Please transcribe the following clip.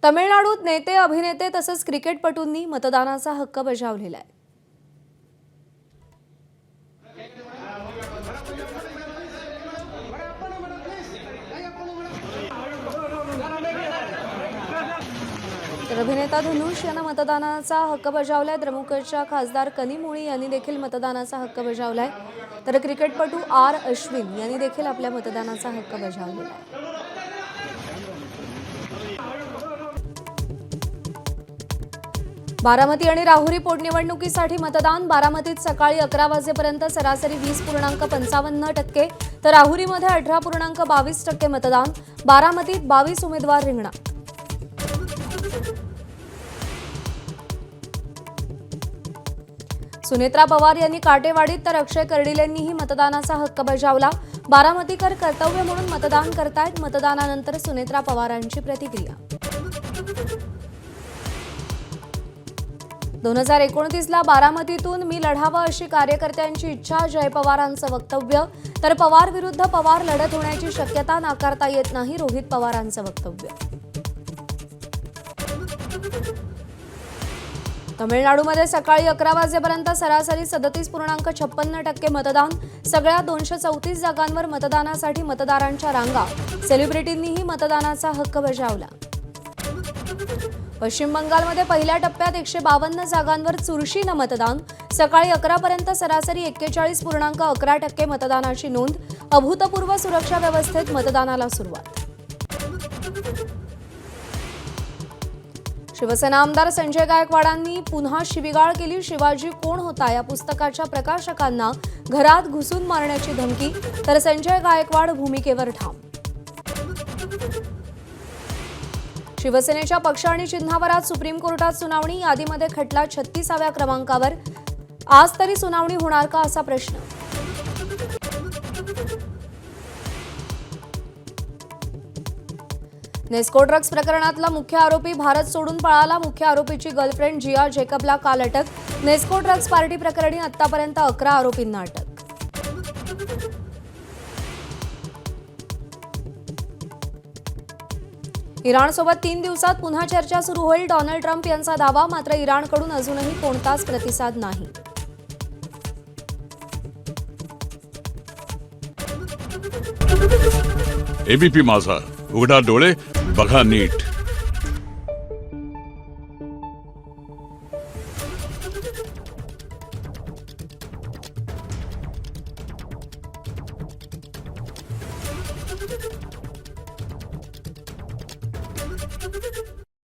तमिळनाडूत नेते, अभिनेते तसंच क्रिकेटपटूंनी मतदानाचा हक्क बजावलेला आहे. तर अभिनेता धनुष यांना मतदानाचा हक्क बजावलाय. द्रमुकच्या खासदार कनिमोळी यांनी देखील मतदानाचा हक्क बजावलाय. तर क्रिकेटपटू आर अश्विन यांनी देखील आपल्या मतदानाचा हक्क बजावलेला आहे. बारामती आणि राहुरी पोटनिवडणुकीसाठी मतदान. बारामतीत सकाळी 11 वाजेपर्यंत सरासरी 20.55%, तर राहुरीमध्ये 18.22% मतदान. बारामतीत 22 उमेदवार रिंगणात. सुनेत्रा पवार यांनी काटेवाडीत तर अक्षय कर्डिलेंनीही मतदानाचा हक्क बजावला. बारामतीकर कर्तव्य म्हणून मतदान करतायत. मतदानानंतर सुनेत्रा पवारांची प्रतिक्रिया. 2029ला बारामतीतून मी लढावं अशी कार्यकर्त्यांची इच्छा. जय पवारांचं वक्तव्य. तर पवार विरुद्ध पवार लढत होण्याची शक्यता नाकारता येत नाही. रोहित पवारांचं वक्तव्य. तमिळनाडूमध्ये सकाळी 11 वाजेपर्यंत सरासरी 37.56% मतदान. सगळ्या 234 जागांवर मतदानासाठी मतदारांच्या रांगा. सेलिब्रिटींनीही मतदानाचा हक्क बजावला. पश्चिम बंगालमध्ये पहिल्या टप्प्यात 152 जागांवर चुरशीनं मतदान. सकाळी 11 पर्यंत सरासरी 41.11% मतदानाची नोंद. अभूतपूर्व सुरक्षा व्यवस्थेत मतदानाला सुरुवात. शिवसेना आमदार संजय गायकवाडांनी पुन्हा शिवीगाळ केली. शिवाजी कोण होता या पुस्तकाच्या प्रकाशकांना घरात घुसून मारण्याची धमकी. तर संजय गायकवाड भूमिकेवर ठाम. शिवसेनेच्या पक्ष आणि चिन्हावर आज सुप्रीम कोर्टात सुनावणी. यादीमध्ये खटला 36व्या क्रमांकावर. आज तरी सुनावणी होणार का असा प्रश्न. नेस्को ड्रग्ज प्रकरणातला मुख्य आरोपी भारत सोडून पळाला. मुख्य आरोपीची गर्लफ्रेंड जिया जेकबला काल अटक. नेस्को ड्रग्ज पार्टी प्रकरणी आतापर्यंत 11 आरोपींना अटक. इराणसोबत 3 दिवसात पुन्हा चर्चा सुरू होईल. डोनाल्ड ट्रम्प यांचा दावा. मात्र इराणकडून अजूनही कोणताच प्रतिसाद नाही. एबीपी माझा, उघडा डोळे बघा नीट.